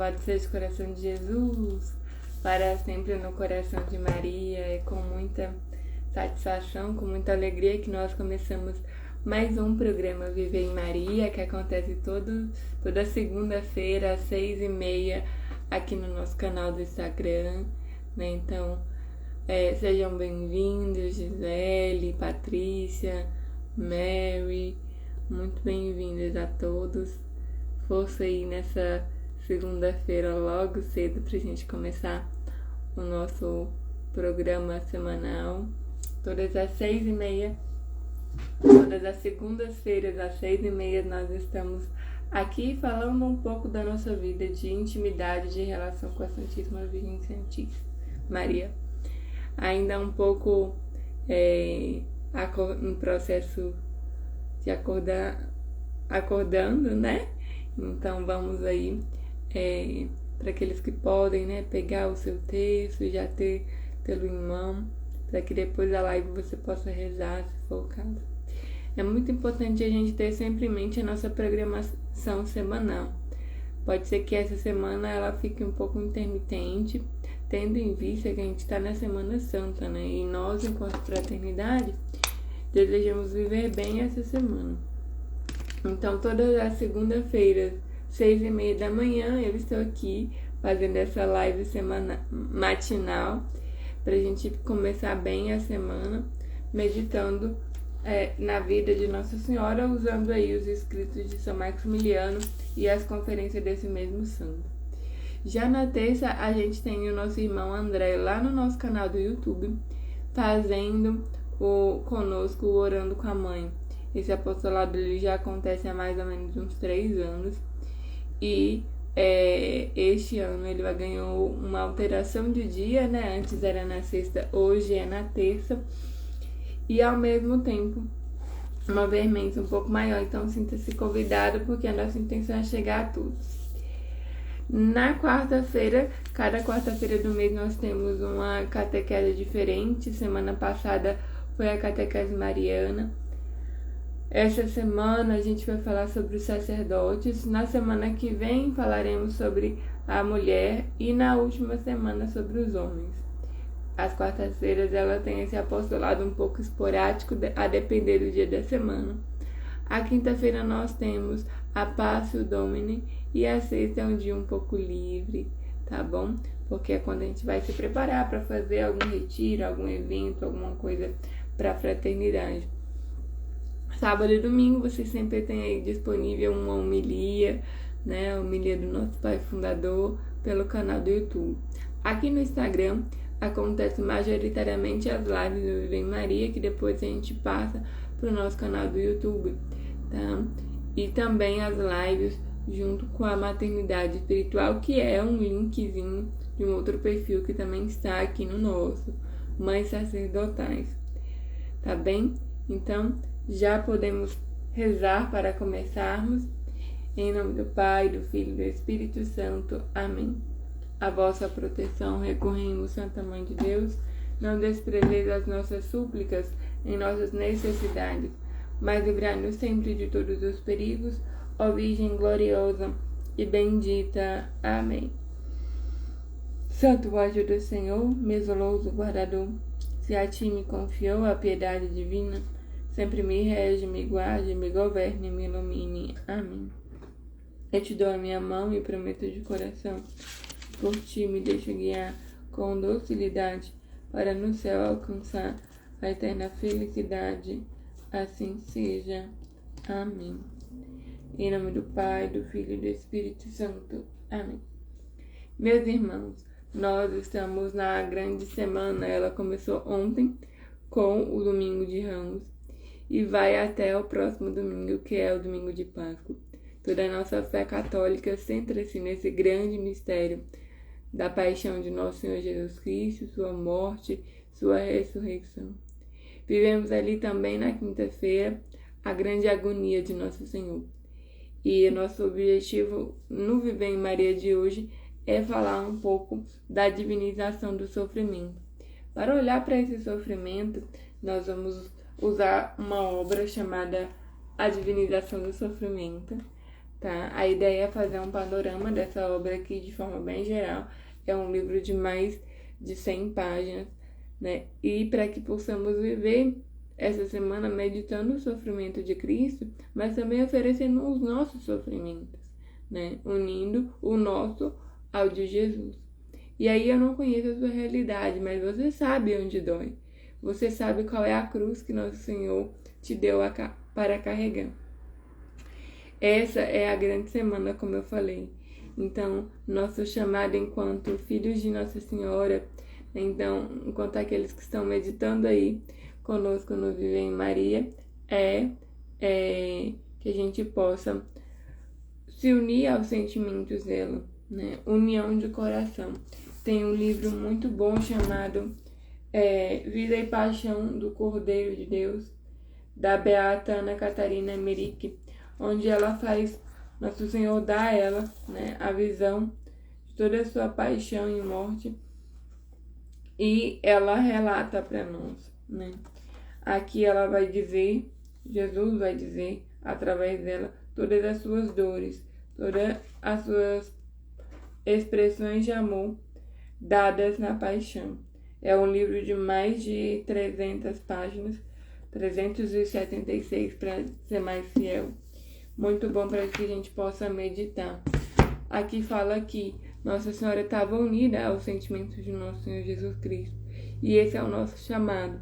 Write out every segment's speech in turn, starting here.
Louvado seja o coração de Jesus, para sempre no coração de Maria. É com muita satisfação, com muita alegria que nós começamos mais um programa Viver em Maria, que acontece toda segunda-feira às 6h30 aqui no nosso canal do Instagram, né? Então, sejam bem-vindos, Gisele, Patrícia, Mary, muito bem-vindos a todos. Força aí nessa segunda-feira logo cedo pra gente começar o nosso programa semanal, todas as 6h30, todas as segundas-feiras às 6h30 nós estamos aqui falando um pouco da nossa vida de intimidade, de relação com a Santíssima Virgem Maria. Ainda um pouco no processo de acordando, né? Então vamos aí para aqueles que podem, né, pegar o seu texto e já tê-lo em mão, para que depois da live você possa rezar, se for o caso. É muito importante a gente ter sempre em mente a nossa programação semanal. Pode ser que essa semana ela fique um pouco intermitente, tendo em vista que a gente está na Semana Santa, né? E nós, enquanto fraternidade, desejamos viver bem essa semana. Então, todas as segunda-feiras, 6h30 da manhã, eu estou aqui fazendo essa live matinal para a gente começar bem a semana, meditando na vida de Nossa Senhora, usando aí os escritos de São Maximiliano e as conferências desse mesmo santo. Já na terça, a gente tem o nosso irmão André lá no nosso canal do YouTube, fazendo conosco o Orando com a Mãe. Esse apostolado ele já acontece há mais ou menos uns 3 anos. E este ano ele ganhou uma alteração de dia, né? Antes era na sexta, hoje é na terça. E ao mesmo tempo, uma veemência um pouco maior. Então sinta-se convidado, porque a nossa intenção é chegar a todos. Na quarta-feira, cada quarta-feira do mês nós temos uma catequese diferente. Semana passada foi a catequese mariana. Essa semana a gente vai falar sobre os sacerdotes. Na semana que vem falaremos sobre a mulher e na última semana sobre os homens. As quartas-feiras ela tem esse apostolado um pouco esporádico a depender do dia da semana. A quinta-feira nós temos a Passio Domini e a sexta é um dia um pouco livre, tá bom? Porque é quando a gente vai se preparar para fazer algum retiro, algum evento, alguma coisa para a fraternidade. Sábado e domingo você sempre tem aí disponível uma homilia, né? A homilia do nosso Pai Fundador pelo canal do YouTube. Aqui no Instagram acontece majoritariamente as lives do Viver em Maria, que depois a gente passa para o nosso canal do YouTube, tá? E também as lives junto com a Maternidade Espiritual, que é um linkzinho de um outro perfil que também está aqui no nosso, Mães Sacerdotais, tá bem? Então, já podemos rezar para começarmos. Em nome do Pai, do Filho e do Espírito Santo. Amém. A vossa proteção recorremos, Santa Mãe de Deus. Não desprezeis as nossas súplicas em nossas necessidades, mas livrai-nos sempre de todos os perigos, ó Virgem gloriosa e bendita. Amém. Santo anjo do Senhor, meu zeloso guardador, se a ti me confiou a piedade divina, sempre me rege, me guarde, me governe, me ilumine. Amém. Eu te dou a minha mão e prometo de coração, por ti me deixo guiar com docilidade, para no céu alcançar a eterna felicidade. Assim seja. Amém. Em nome do Pai, do Filho e do Espírito Santo. Amém. Meus irmãos, nós estamos na grande semana. Ela começou ontem com o Domingo de Ramos e vai até o próximo domingo, que é o Domingo de Páscoa. Toda a nossa fé católica centra-se nesse grande mistério da paixão de nosso Senhor Jesus Cristo, sua morte, sua ressurreição. Vivemos ali também na quinta-feira a grande agonia de Nosso Senhor. E o nosso objetivo no Viver em Maria de hoje é falar um pouco da divinização do sofrimento. Para olhar para esse sofrimento, nós vamos usar uma obra chamada A Divinização do Sofrimento, tá? A ideia é fazer um panorama dessa obra aqui de forma bem geral. É um livro de mais de 100 páginas, né? E para que possamos viver essa semana meditando o sofrimento de Cristo, mas também oferecendo os nossos sofrimentos, né? Unindo o nosso ao de Jesus. E aí eu não conheço a sua realidade, mas você sabe onde dói. Você sabe qual é a cruz que nosso Senhor te deu para carregar. Essa é a grande semana, como eu falei. Então, nosso chamado enquanto filhos de Nossa Senhora, então, enquanto aqueles que estão meditando aí conosco no Viver em Maria, é que a gente possa se unir aos sentimentos dela, né? União de coração. Tem um livro muito bom chamado Vida e Paixão do Cordeiro de Deus, da beata Ana Catarina Emmerich, onde ela faz, Nosso Senhor dá a ela, né, a visão de toda a sua paixão e morte, e ela relata para nós, né? Aqui ela vai dizer, Jesus vai dizer, através dela, todas as suas dores, todas as suas expressões de amor dadas na paixão. É um livro de mais de 300 páginas, 376 para ser mais fiel. Muito bom para que a gente possa meditar. Aqui fala que Nossa Senhora estava unida aos sentimentos de nosso Senhor Jesus Cristo. E esse é o nosso chamado.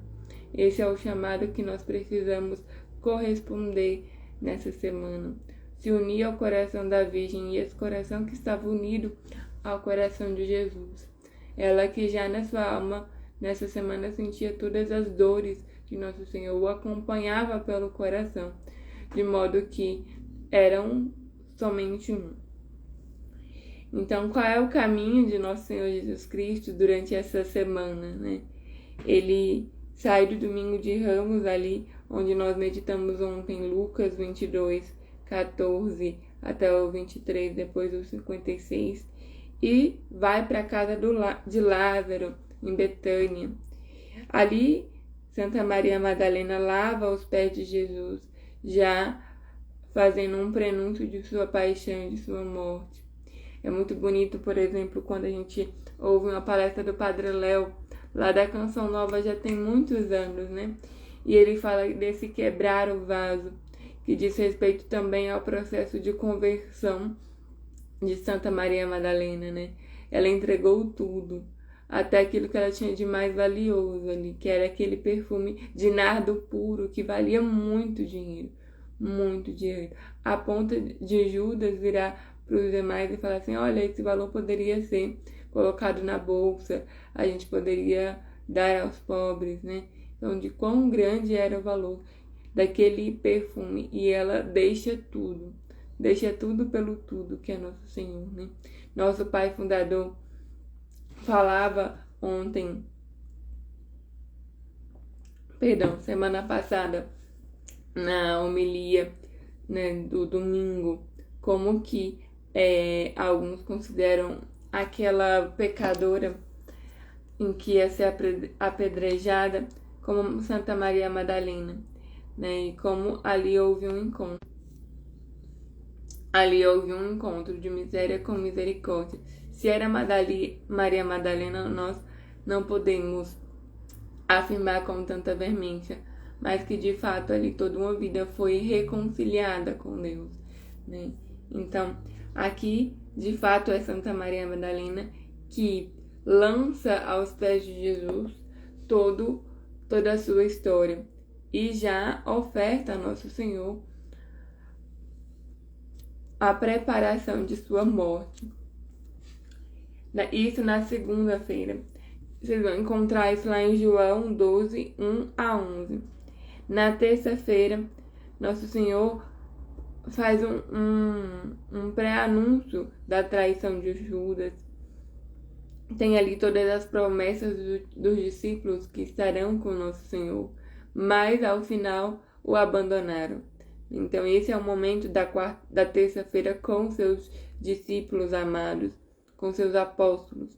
Esse é o chamado que nós precisamos corresponder nessa semana. Se unir ao coração da Virgem, e esse coração que estava unido ao coração de Jesus. Ela que já na sua alma, nessa semana, sentia todas as dores de Nosso Senhor, o acompanhava pelo coração, de modo que eram somente um. Então, qual é o caminho de Nosso Senhor Jesus Cristo durante essa semana, né? Ele sai do domingo de Ramos, ali onde nós meditamos ontem, Lucas 22, 14 até o 23, depois do 56, e vai para a casa de Lázaro, em Betânia. Ali, Santa Maria Madalena lava os pés de Jesus, já fazendo um prenúncio de sua paixão e de sua morte. É muito bonito, por exemplo, quando a gente ouve uma palestra do Padre Léo, lá da Canção Nova, já tem muitos anos, né? E ele fala desse quebrar o vaso, que diz respeito também ao processo de conversão de Santa Maria Madalena, né? Ela entregou tudo, até aquilo que ela tinha de mais valioso ali, que era aquele perfume de nardo puro, que valia muito dinheiro, a ponto de Judas virar para os demais e falar assim, olha, esse valor poderia ser colocado na bolsa, a gente poderia dar aos pobres, né? Então, de quão grande era o valor daquele perfume, e ela deixa tudo pelo tudo, que é Nosso Senhor, né? Nosso Pai Fundador falava semana passada, na homilia, né, do domingo, como que alguns consideram aquela pecadora em que ia ser apedrejada como Santa Maria Madalena, né? E como ali houve um encontro. Ali houve um encontro de miséria com misericórdia. Se era Maria Madalena, nós não podemos afirmar com tanta veemência, mas que de fato ali toda uma vida foi reconciliada com Deus, né? Então, aqui de fato é Santa Maria Madalena que lança aos pés de Jesus toda a sua história e já oferta a Nosso Senhor a preparação de sua morte. Isso na segunda-feira. Vocês vão encontrar isso lá em João 12, 1 a 11. Na terça-feira, Nosso Senhor faz um pré-anúncio da traição de Judas. Tem ali todas as promessas dos discípulos que estarão com Nosso Senhor, mas ao final o abandonaram. Então esse é o momento da terça-feira com seus discípulos amados, com seus apóstolos.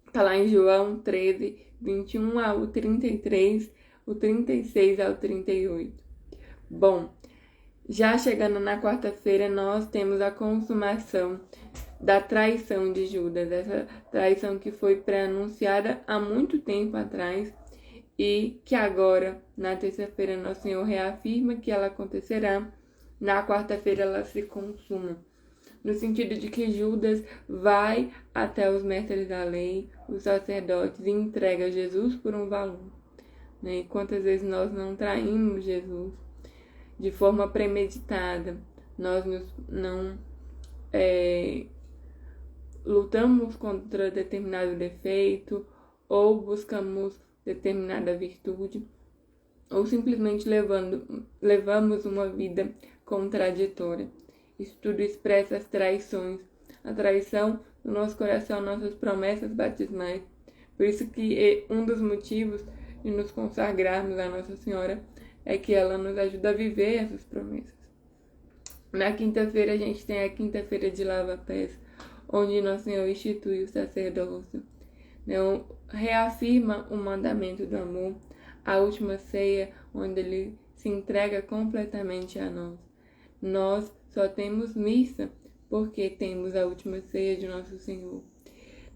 Está lá em João 13, 21 ao 33, o 36 ao 38. Bom, Já chegando na quarta-feira, nós temos a consumação da traição de Judas, essa traição que foi pré-anunciada há muito tempo atrás e que agora, na terça-feira, nosso Senhor reafirma que ela acontecerá, na quarta-feira ela se consuma. No sentido de que Judas vai até os mestres da lei, os sacerdotes, e entrega Jesus por um valor. E quantas vezes nós não traímos Jesus de forma premeditada, nós não lutamos contra determinado defeito, ou buscamos determinada virtude, ou simplesmente levamos uma vida contraditória. Isso tudo expressa as traições, a traição do nosso coração, nossas promessas batismais. Por isso que um dos motivos de nos consagrarmos a Nossa Senhora é que ela nos ajuda a viver essas promessas. Na quinta-feira a gente tem a quinta-feira de lava-pés, onde Nosso Senhor institui o sacerdócio, reafirma o mandamento do amor, a última ceia, onde ele se entrega completamente a nós. Nós só temos missa porque temos a última ceia de Nosso Senhor.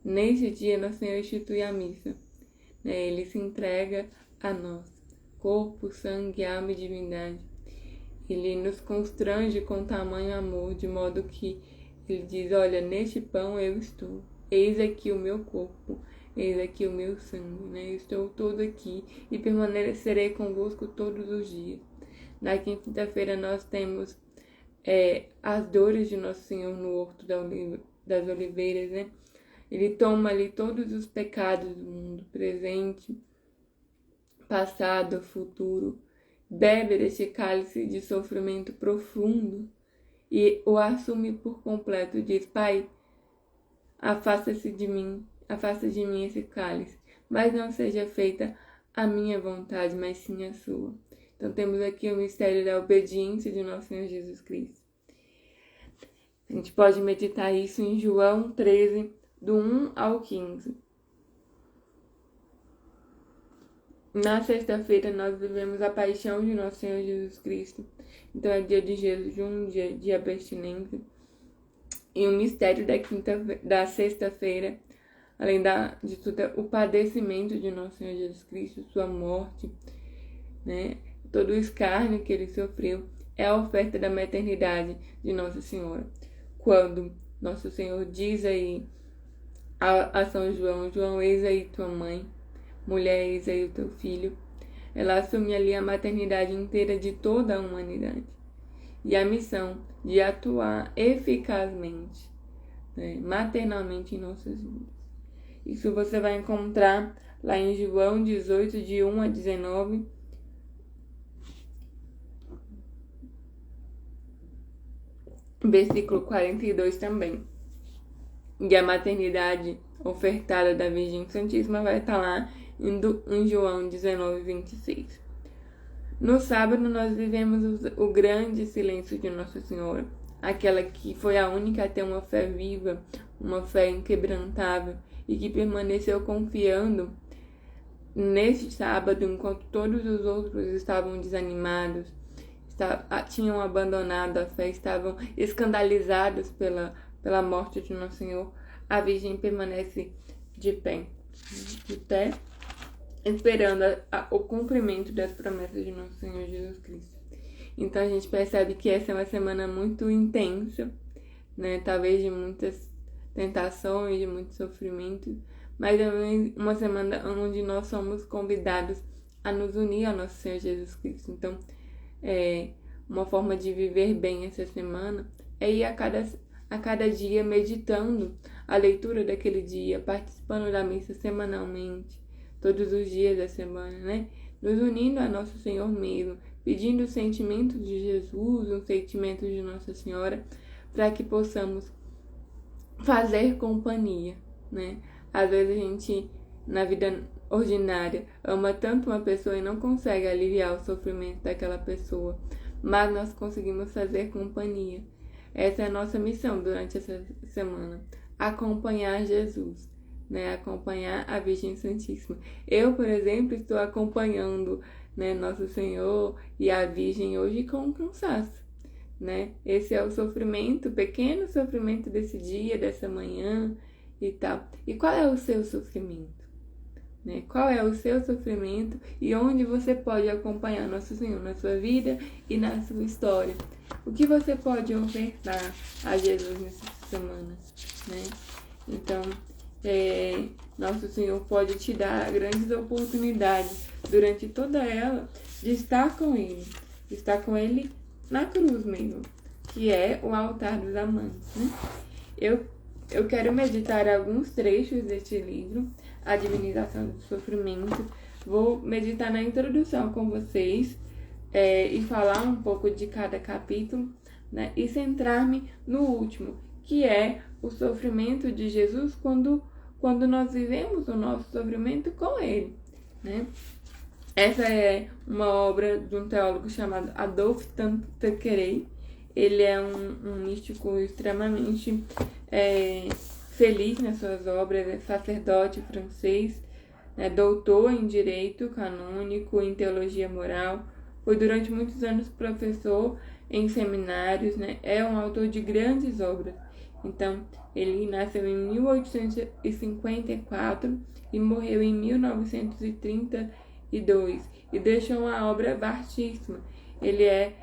Nesse dia, Nosso Senhor institui a missa. Ele se entrega a nós, corpo, sangue, alma e divindade. Ele nos constrange com tamanho amor, de modo que ele diz: olha, neste pão eu estou, eis aqui o meu corpo, eis aqui o meu sangue, Eu estou todo aqui e permanecerei convosco todos os dias. Na quinta-feira nós temos as dores de Nosso Senhor no Horto das Oliveiras, Ele toma ali todos os pecados do mundo, presente, passado, futuro, bebe deste cálice de sofrimento profundo e o assume por completo. Diz: Pai, afasta de mim esse cálice, mas não seja feita a minha vontade, mas sim a sua. Então temos aqui o mistério da obediência de Nosso Senhor Jesus Cristo. A gente pode meditar isso em João 13, do 1 ao 15. Na sexta-feira nós vivemos a paixão de Nosso Senhor Jesus Cristo. Então é dia de jejum, dia de abstinência. E o mistério da sexta-feira, além de tudo, o padecimento de Nosso Senhor Jesus Cristo, sua morte, todo o escárnio que ele sofreu, é a oferta da maternidade de Nossa Senhora. Quando Nosso Senhor diz aí a São João: João, eis aí tua mãe, mulher, eis aí o teu filho. Ela assume ali a maternidade inteira de toda a humanidade e a missão de atuar eficazmente, maternalmente em nossas vidas. Isso você vai encontrar lá em João 18, de 1 a 19. Versículo 42 também. E a maternidade ofertada da Virgem Santíssima vai estar lá em João 19, 26. No sábado nós vivemos o grande silêncio de Nossa Senhora, aquela que foi a única a ter uma fé viva, uma fé inquebrantável e que permaneceu confiando nesse sábado, enquanto todos os outros estavam desanimados, tinham abandonado a fé, estavam escandalizados pela morte de Nosso Senhor. A Virgem permanece de pé, esperando o cumprimento das promessas de Nosso Senhor Jesus Cristo. Então a gente percebe que essa é uma semana muito intensa, talvez de muitas tentações, de muito sofrimento, mas é uma semana onde nós somos convidados a nos unir ao Nosso Senhor Jesus Cristo. Então, uma forma de viver bem essa semana é ir a cada dia meditando a leitura daquele dia, participando da missa semanalmente, todos os dias da semana, Nos unindo a Nosso Senhor mesmo, pedindo o sentimento de Jesus, o sentimento de Nossa Senhora, para que possamos fazer companhia, Às vezes a gente, na vida ordinária, ama tanto uma pessoa e não consegue aliviar o sofrimento daquela pessoa, mas nós conseguimos fazer companhia. Essa é a nossa missão durante essa semana: acompanhar Jesus, acompanhar a Virgem Santíssima. Eu, por exemplo, estou acompanhando Nosso Senhor e a Virgem hoje com cansaço, né? Esse é o sofrimento, o pequeno sofrimento desse dia, dessa manhã e tal. E qual é o seu sofrimento? Né? Qual é o seu sofrimento e onde você pode acompanhar Nosso Senhor na sua vida e na sua história? O que você pode ofertar a Jesus nessa semana, né? Então, Nosso Senhor pode te dar grandes oportunidades durante toda ela de estar com Ele na cruz mesmo, que é o altar dos amantes, né? Eu quero meditar alguns trechos deste livro, A Divinização do Sofrimento. Vou meditar na introdução com vocês e falar um pouco de cada capítulo, né? E centrar-me no último, que é o sofrimento de Jesus quando nós vivemos o nosso sofrimento com Ele, né? Essa é uma obra de um teólogo chamado Adolphe Tanqueray. Ele é um místico extremamente feliz nas suas obras, é sacerdote francês, doutor em direito canônico, em teologia moral, foi durante muitos anos professor em seminários, né? É um autor de grandes obras. Então, ele nasceu em 1854 e morreu em 1932 e deixou uma obra vastíssima. Ele é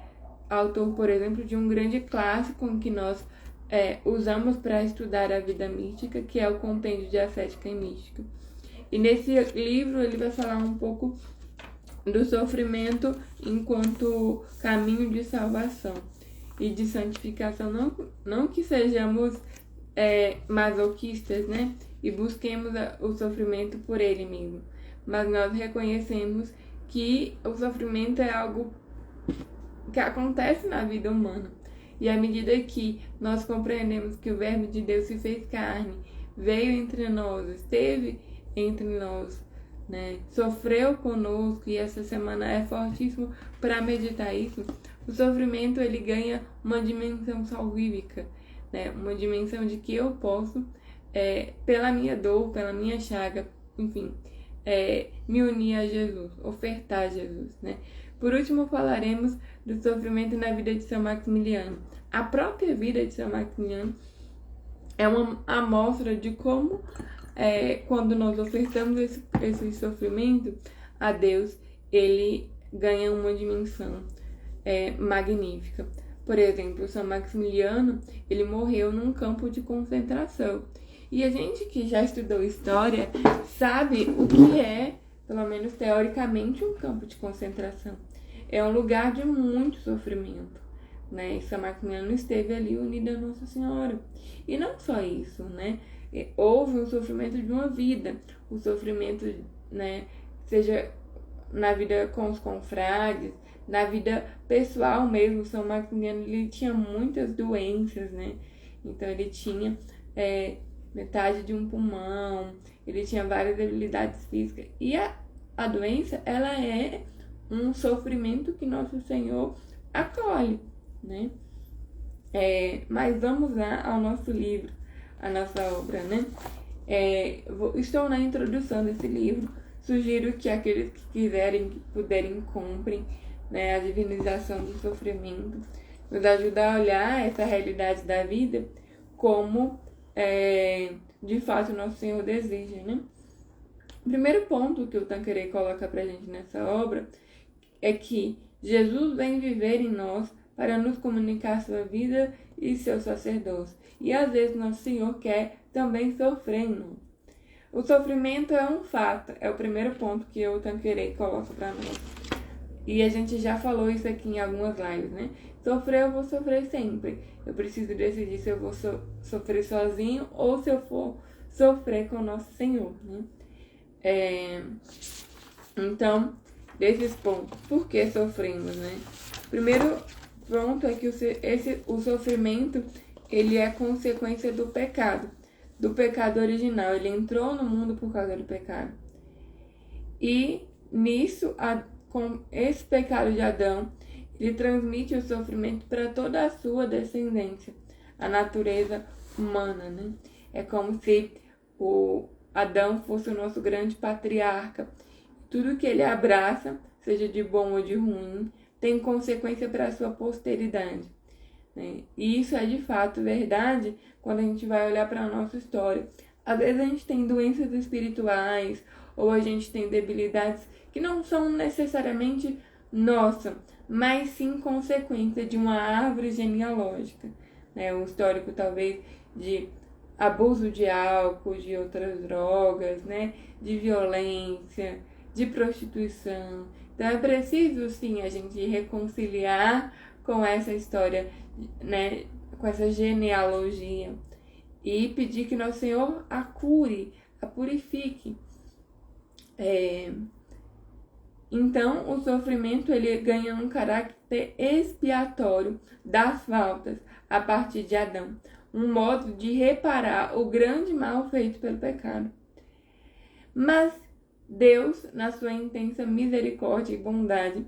autor, por exemplo, de um grande clássico que nós usamos para estudar a vida mística, que é o Compêndio de Ascética e Mística. E nesse livro ele vai falar um pouco do sofrimento enquanto caminho de salvação e de santificação. Não que sejamos masoquistas, né? E busquemos o sofrimento por ele mesmo. Mas nós reconhecemos que o sofrimento é algo que acontece na vida humana. E à medida que nós compreendemos que o Verbo de Deus se fez carne, veio entre nós, esteve entre nós, né, sofreu conosco, e essa semana é fortíssimo para meditar isso, o sofrimento ele ganha uma dimensão salvífica, né, uma dimensão de que eu posso, pela minha dor, pela minha chaga, enfim, me unir a Jesus, ofertar a Jesus, né. Por último, falaremos do sofrimento na vida de São Maximiliano. A própria vida de São Maximiliano é uma amostra de como, quando nós ofertamos esse sofrimento a Deus, ele ganha uma dimensão magnífica. Por exemplo, São Maximiliano, ele morreu num campo de concentração. E a gente que já estudou história sabe o que é, pelo menos teoricamente, um campo de concentração. É um lugar de muito sofrimento, né? E São Maximiliano esteve ali unido a Nossa Senhora. E não só isso, né? Houve um sofrimento de uma vida, o sofrimento, né, seja na vida com os confrades, na vida pessoal mesmo. São Maximiliano, ele tinha muitas doenças, né? Então ele tinha metade de um pulmão, ele tinha várias debilidades físicas. E a doença, ela é um sofrimento que Nosso Senhor acolhe, né? Mas vamos lá ao nosso livro, a nossa obra, né? Estou na introdução desse livro. Sugiro que aqueles que quiserem, que puderem, comprem, né, A Divinização do Sofrimento. Nos ajuda a olhar essa realidade da vida como de fato Nosso Senhor deseja, né? O primeiro ponto que o Tanqueray coloca pra gente nessa obra é que Jesus vem viver em nós para nos comunicar sua vida e seu sacerdócio. E às vezes Nosso Senhor quer também sofrer em nós. O sofrimento é um fato, é o primeiro ponto que o Tanqueray coloca para nós. E a gente já falou isso aqui em algumas lives, né? Sofrer, eu vou sofrer sempre. Eu preciso decidir se eu vou sofrer sozinho ou se eu for sofrer com Nosso Senhor, né? Então, desses pontos, por que sofremos, né? Primeiro ponto é que o sofrimento, ele é consequência do pecado original. Ele entrou no mundo por causa do pecado. E nisso, com esse pecado de Adão, ele transmite o sofrimento para toda a sua descendência, a natureza humana, né? É como se o Adão fosse o nosso grande patriarca. Tudo que ele abraça, seja de bom ou de ruim, tem consequência para a sua posteridade. né? E isso é de fato verdade quando a gente vai olhar para a nossa história. Às vezes a gente tem doenças espirituais ou a gente tem debilidades que não são necessariamente nossa, mas sim consequência de uma árvore genealógica, né? Um histórico talvez de abuso de álcool, de outras drogas, né? De violência, de prostituição. Então é preciso sim a gente reconciliar com essa história, né? Com essa genealogia e pedir que Nosso Senhor a cure, a purifique. Então, o sofrimento ele ganha um caráter expiatório das faltas a partir de Adão, um modo de reparar o grande mal feito pelo pecado. Mas Deus, na sua intensa misericórdia e bondade,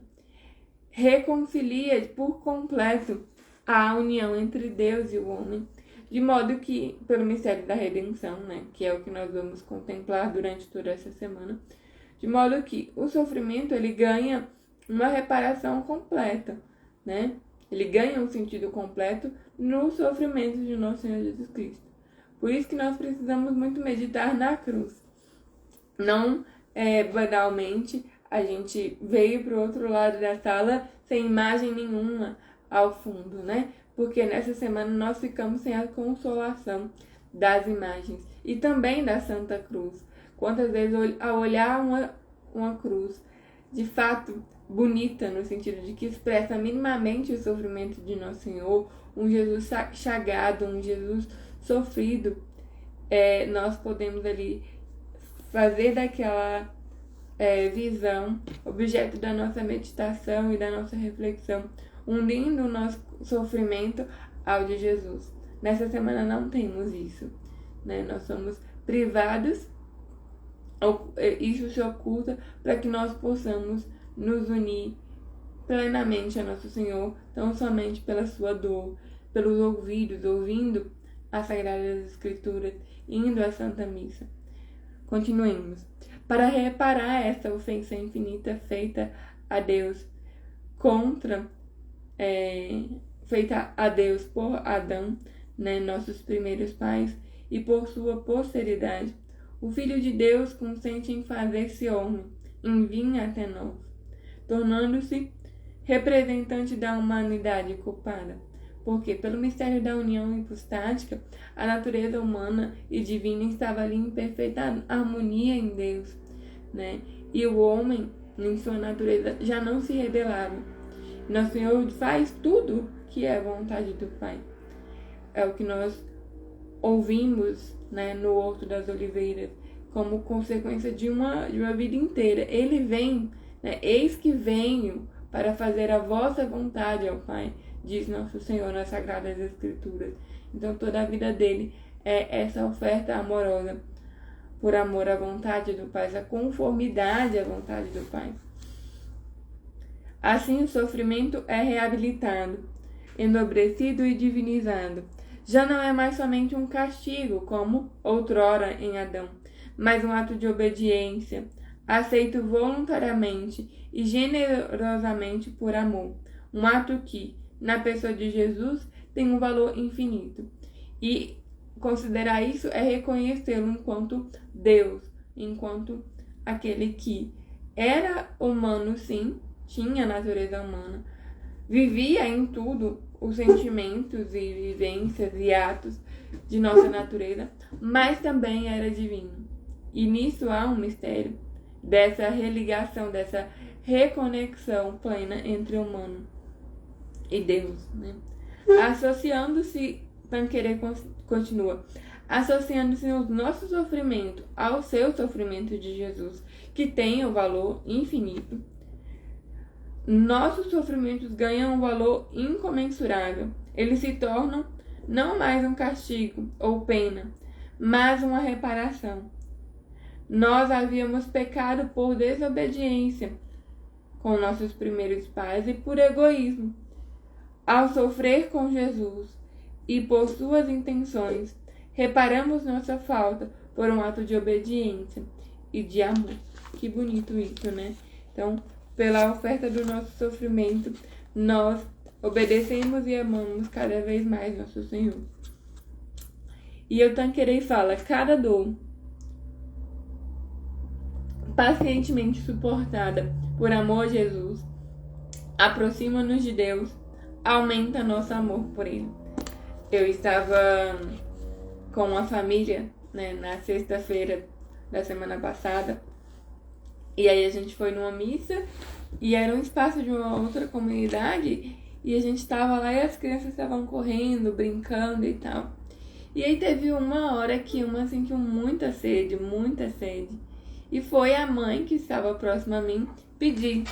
reconcilia por completo a união entre Deus e o homem, de modo que, pelo mistério da redenção, né, que é o que nós vamos contemplar durante toda essa semana, de modo que o sofrimento ele ganha uma reparação completa, né? Ele ganha um sentido completo no sofrimento de nosso Senhor Jesus Cristo. Por isso que nós precisamos muito meditar na cruz. Não banalmente a gente veio para o outro lado da sala sem imagem nenhuma ao fundo, né? Porque nessa semana nós ficamos sem a consolação das imagens e também da Santa Cruz. Quantas vezes ao olhar uma cruz de fato bonita, no sentido de que expressa minimamente o sofrimento de Nosso Senhor, um Jesus chagado, um Jesus sofrido, nós podemos ali fazer daquela visão objeto da nossa meditação e da nossa reflexão, unindo o nosso sofrimento ao de Jesus. Nessa semana não temos isso, né? Nós somos privados, isso se oculta para que nós possamos nos unir plenamente a Nosso Senhor, tão somente pela sua dor, pelos ouvidos, ouvindo as Sagradas Escrituras, indo à Santa Missa. Continuemos. Para reparar essa ofensa infinita feita a Deus feita a Deus por Adão, né, nossos primeiros pais, e por sua posteridade, o Filho de Deus consente em fazer-se homem, em vir até nós, tornando-se representante da humanidade culpada, porque pelo mistério da união hipostática, a natureza humana e divina estava ali em perfeita harmonia em Deus, né? E o homem, em sua natureza, já não se rebelava. Nosso Senhor faz tudo que é vontade do Pai. É o que nós ouvimos, né, no Horto das Oliveiras, como consequência de uma vida inteira. Ele vem, né, eis que venho para fazer a vossa vontade, ó Pai, diz Nosso Senhor nas Sagradas Escrituras. Então toda a vida dele é essa oferta amorosa, por amor à vontade do Pai, essa conformidade à vontade do Pai. Assim o sofrimento é reabilitado, enobrecido e divinizado. Já não é mais somente um castigo, como outrora em Adão, mas um ato de obediência, aceito voluntariamente e generosamente por amor. Um ato que, na pessoa de Jesus, tem um valor infinito. E considerar isso é reconhecê-lo enquanto Deus, enquanto aquele que era humano, sim, tinha natureza humana, vivia em tudo os sentimentos e vivências e atos de nossa natureza, mas também era divino. E nisso há um mistério dessa religação, dessa reconexão plena entre o humano e Deus, né? Associando-se, Tanqueray continua, associando-se o nosso sofrimento ao seu sofrimento de Jesus, que tem o valor infinito, nossos sofrimentos ganham um valor incomensurável. Eles se tornam não mais um castigo ou pena, mas uma reparação. Nós havíamos pecado por desobediência com nossos primeiros pais e por egoísmo. Ao sofrer com Jesus e por suas intenções, reparamos nossa falta por um ato de obediência e de amor. Que bonito isso, né? Então, pela oferta do nosso sofrimento, nós obedecemos e amamos cada vez mais nosso Senhor. E o Tanqueray fala: cada dor pacientemente suportada por amor a Jesus aproxima-nos de Deus, aumenta nosso amor por Ele. Eu estava com a família, né, na sexta-feira da semana passada, e aí a gente foi numa missa, e era um espaço de uma outra comunidade, e a gente estava lá e as crianças estavam correndo, brincando e tal. E aí teve uma hora que uma sentiu muita sede, e foi a mãe que estava próxima a mim pedir: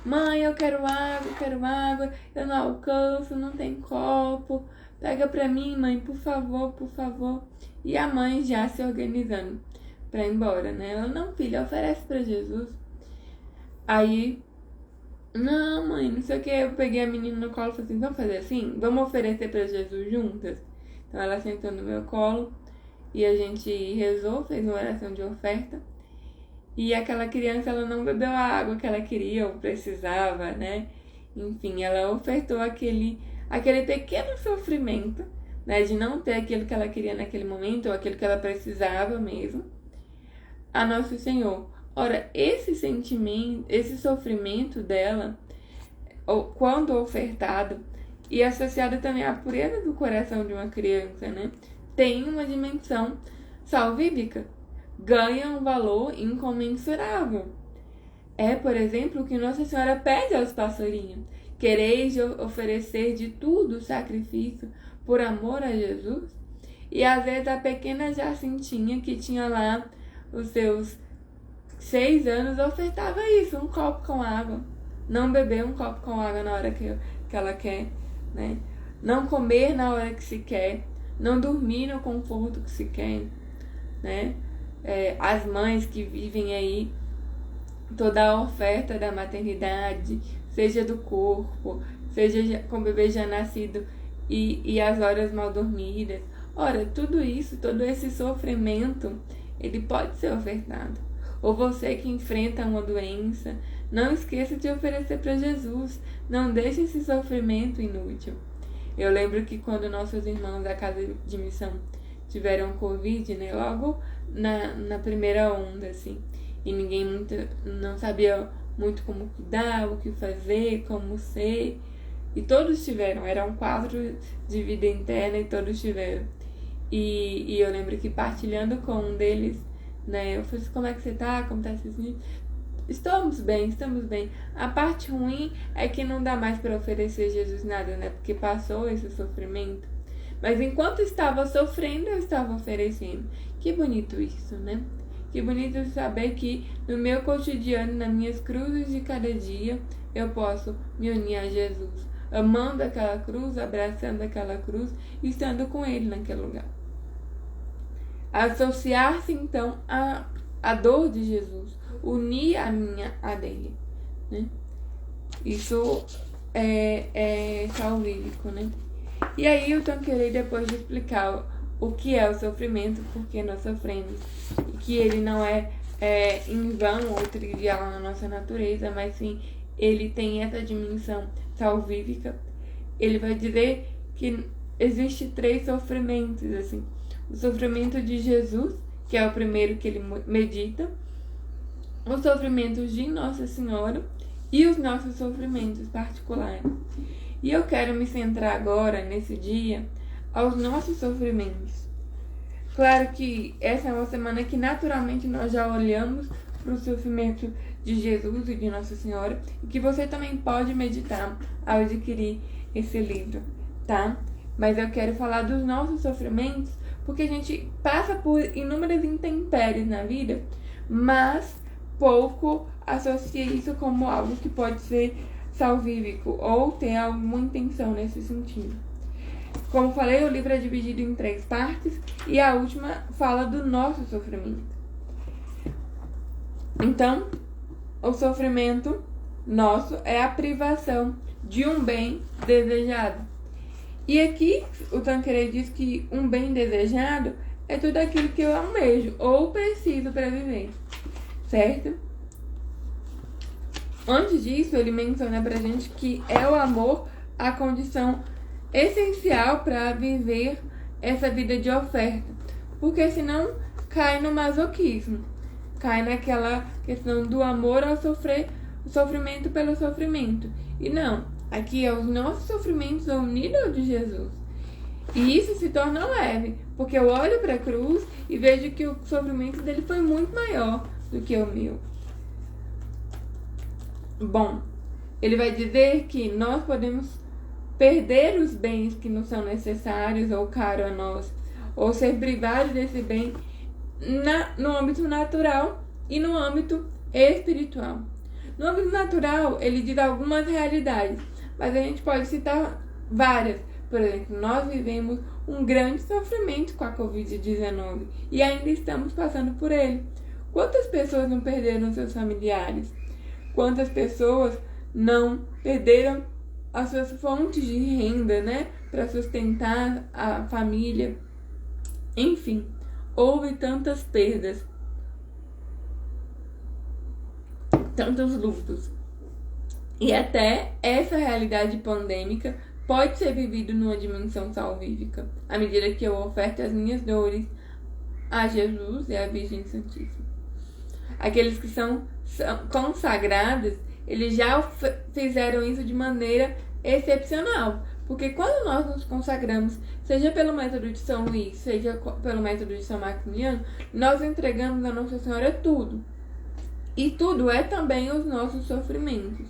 mãe, eu quero água, eu não alcanço, não tem copo, pega pra mim, mãe, por favor. E a mãe já se organizando pra ir embora, né? Ela: não, filha, oferece pra Jesus. Aí, não, mãe, não sei o que, eu peguei a menina no colo e falei assim: vamos fazer assim? Vamos oferecer pra Jesus juntas? Então ela sentou no meu colo e a gente rezou, fez uma oração de oferta. E aquela criança, ela não bebeu a água que ela queria ou precisava, né? Enfim, ela ofertou aquele pequeno sofrimento, né? De não ter aquilo que ela queria naquele momento, ou aquilo que ela precisava mesmo, a Nosso Senhor. Ora, esse sentimento, esse sofrimento dela, quando ofertado, e associado também à pureza do coração de uma criança, né? Tem uma dimensão salvífica. Ganha um valor incomensurável. É, por exemplo, o que Nossa Senhora pede aos pastorinhos: quereis oferecer de tudo o sacrifício por amor a Jesus? E às vezes a pequena Jacintinha, que tinha lá os seus 6 anos, ofertava isso, um copo com água. Não beber um copo com água na hora que ela quer, né? Não comer na hora que se quer, não dormir no conforto que se quer, né? As mães que vivem aí toda a oferta da maternidade, seja do corpo, seja com o bebê já nascido e as horas mal dormidas. Ora, tudo isso, todo esse sofrimento, ele pode ser ofertado. Ou você que enfrenta uma doença, não esqueça de oferecer para Jesus. Não deixe esse sofrimento inútil. Eu lembro que quando nossos irmãos da Casa de Missão tiveram Covid, né, logo na primeira onda, assim, e ninguém não sabia muito como cuidar, o que fazer, como ser, e todos tiveram, eram 4 de vida interna e todos tiveram. E eu lembro que partilhando com um deles, né, eu falei assim: como é que você tá? Como tá se sentindo? Estamos bem. A parte ruim é que não dá mais para oferecer a Jesus nada, né, porque passou esse sofrimento. Mas enquanto estava sofrendo, eu estava oferecendo. Que bonito isso, né? Que bonito saber que no meu cotidiano, nas minhas cruzes de cada dia, eu posso me unir a Jesus, amando aquela cruz, abraçando aquela cruz e estando com Ele naquele lugar. Associar-se então à dor de Jesus, unir a minha a dele, né? Isso é salvífico, né? E aí o Tanqueray, depois de explicar o que é o sofrimento, por que nós sofremos, e que ele não é em vão ou trivial na nossa natureza, mas sim ele tem essa dimensão salvífica, ele vai dizer que existe 3 sofrimentos, assim. O sofrimento de Jesus, que é o primeiro que ele medita, os sofrimentos de Nossa Senhora e os nossos sofrimentos particulares. E eu quero me centrar agora, nesse dia, aos nossos sofrimentos. Claro que essa é uma semana que naturalmente nós já olhamos para o sofrimento de Jesus e de Nossa Senhora, e que você também pode meditar ao adquirir esse livro, tá? Mas eu quero falar dos nossos sofrimentos, porque a gente passa por inúmeras intempéries na vida, mas pouco associa isso como algo que pode ser salvífico ou ter alguma intenção nesse sentido. Como falei, o livro é dividido em 3 partes e a última fala do nosso sofrimento. Então, o sofrimento nosso é a privação de um bem desejado. E aqui o Tanqueray diz que um bem desejado é tudo aquilo que eu almejo ou preciso para viver, certo? Antes disso, ele menciona pra gente que é o amor a condição essencial para viver essa vida de oferta, porque senão cai no masoquismo, cai naquela questão do amor ao sofrimento pelo sofrimento. E não, aqui é os nossos sofrimentos ao nível de Jesus. E isso se torna leve, porque eu olho para a cruz e vejo que o sofrimento dele foi muito maior do que o meu. Bom, ele vai dizer que nós podemos perder os bens que nos são necessários ou caros a nós, ou ser privados desse bem no âmbito natural e no âmbito espiritual. No âmbito natural, ele diz algumas realidades, mas a gente pode citar várias. Por exemplo, nós vivemos um grande sofrimento com a Covid-19 e ainda estamos passando por ele. Quantas pessoas não perderam seus familiares? Quantas pessoas não perderam as suas fontes de renda, né, para sustentar a família? Enfim, houve tantas perdas, tantos lutos. E até essa realidade pandêmica pode ser vivida numa dimensão salvífica, à medida que eu oferto as minhas dores a Jesus e à Virgem Santíssima. Aqueles que são consagrados, eles já fizeram isso de maneira excepcional. Porque quando nós nos consagramos, seja pelo método de São Luís, seja pelo método de São Maximiliano, nós entregamos a Nossa Senhora tudo. E tudo é também os nossos sofrimentos,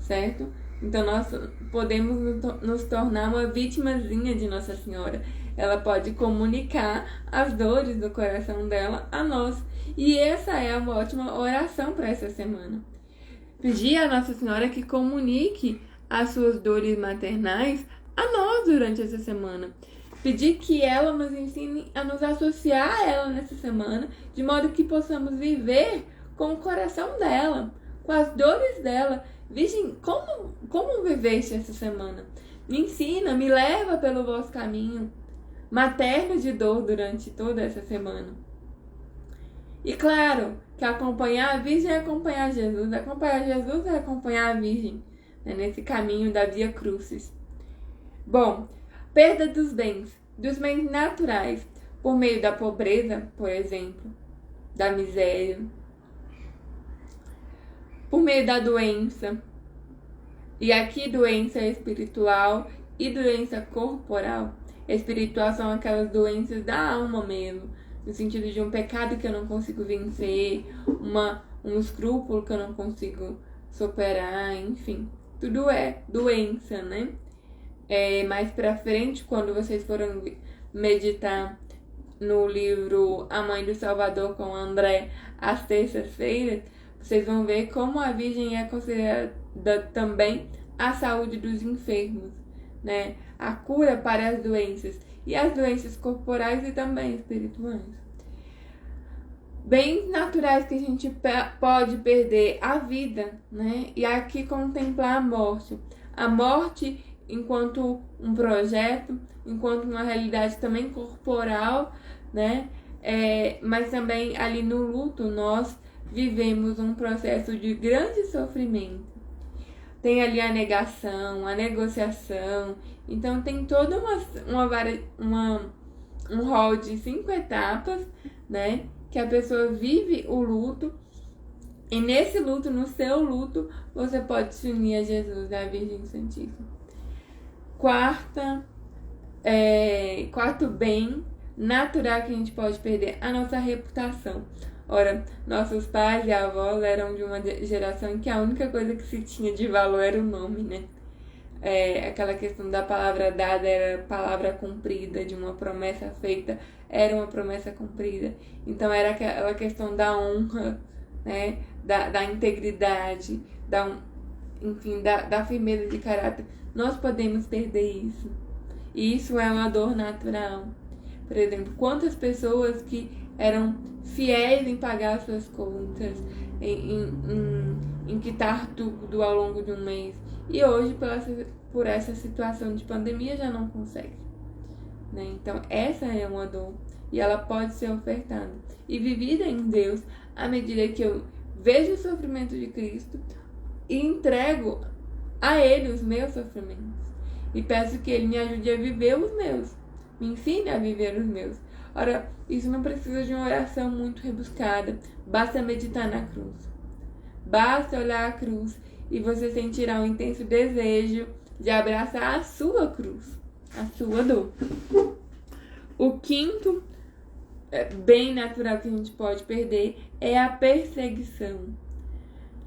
certo? Então nós podemos nos tornar uma vitimazinha de Nossa Senhora. Ela pode comunicar as dores do coração dela a nós. E essa é uma ótima oração para essa semana. Pedir a Nossa Senhora que comunique as suas dores maternais a nós durante essa semana. Pedir que ela nos ensine a nos associar a ela nessa semana, de modo que possamos viver com o coração dela, com as dores dela. Virgem, como viveste essa semana? Me ensina, me leva pelo vosso caminho materno de dor durante toda essa semana. E claro, que acompanhar a Virgem é acompanhar Jesus é acompanhar a Virgem, né, nesse caminho da Via Crucis. Bom, perda dos bens naturais, por meio da pobreza, por exemplo, da miséria, por meio da doença. E aqui doença espiritual e doença corporal. Espiritual são aquelas doenças da alma mesmo, no sentido de um pecado que eu não consigo vencer, um escrúpulo que eu não consigo superar, enfim. Tudo é doença, né? Mais pra frente, quando vocês foram meditar no livro A Mãe do Salvador com André, às terças-feiras, vocês vão ver como a Virgem é considerada também a saúde dos enfermos, né? A cura para as doenças, e as doenças corporais e também espirituais. Bens naturais que a gente pode perder: a vida, né? E aqui contemplar a morte. A morte enquanto um projeto, enquanto uma realidade também corporal, né? Mas também ali no luto nós vivemos um processo de grande sofrimento. Tem ali a negação, a negociação. Então tem toda um rol de 5 etapas, né? Que a pessoa vive o luto. E nesse luto, no seu luto, você pode se unir a Jesus e à Virgem Santíssima. Quarto bem natural que a gente pode perder: a nossa reputação. Ora, nossos pais e avós eram de uma geração em que a única coisa que se tinha de valor era o nome, né? Aquela questão da palavra dada era palavra cumprida, de uma promessa feita era uma promessa cumprida. Então era aquela questão da honra, né? Da integridade, da firmeza de caráter. Nós podemos perder isso. E isso é uma dor natural. Por exemplo, quantas pessoas que eram fiéis em pagar suas contas, em quitar tudo ao longo de um mês, e hoje, por essa situação de pandemia, já não consegue, né? Então essa é uma dor, e ela pode ser ofertada e vivida em Deus à medida que eu vejo o sofrimento de Cristo e entrego a Ele os meus sofrimentos. e peço que Ele me ajude a viver os meus. Me ensine a viver os meus. Ora, isso não precisa de uma oração muito rebuscada. Basta meditar na cruz. Basta olhar a cruz e você sentirá um intenso desejo de abraçar a sua cruz, a sua dor. O quinto bem natural que a gente pode perder é a perseguição.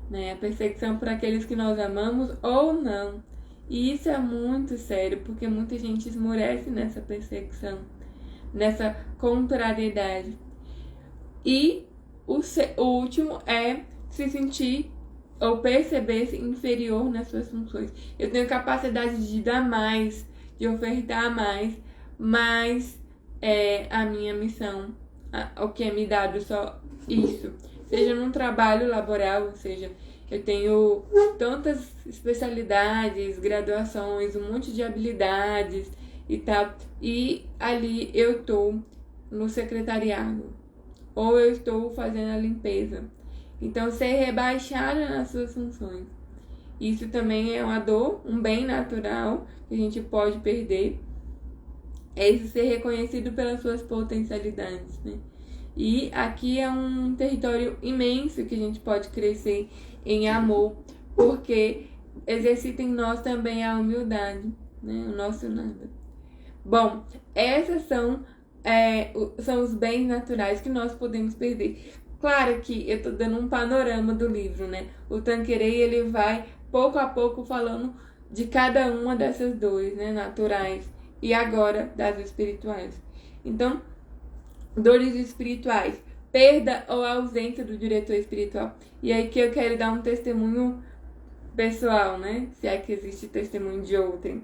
Né? A perseguição por aqueles que nós amamos ou não. E isso é muito sério, porque muita gente esmorece nessa perseguição, nessa contrariedade. E o último é se sentir ou perceber-se inferior nas suas funções. Eu tenho capacidade de dar mais, de ofertar mais, mas a minha missão, o que é me dado só isso. Seja num trabalho laboral, ou seja, eu tenho tantas especialidades, graduações, um monte de habilidades e tal, e ali eu estou no secretariado, ou eu estou fazendo a limpeza. Então, ser rebaixada nas suas funções. Isso também é uma dor, um bem natural que a gente pode perder. É isso, ser reconhecido pelas suas potencialidades, né? E aqui é um território imenso que a gente pode crescer em amor, porque exercita em nós também a humildade, né? O nosso nada. Bom, essas são os bens naturais que nós podemos perder. Claro que eu tô dando um panorama do livro, né? O Tanqueray, ele vai pouco a pouco falando de cada uma dessas dores, né? Naturais e agora das espirituais. Então, dores espirituais, perda ou ausência do diretor espiritual. E aí que eu quero dar um testemunho pessoal, né? Se é que existe testemunho de outrem.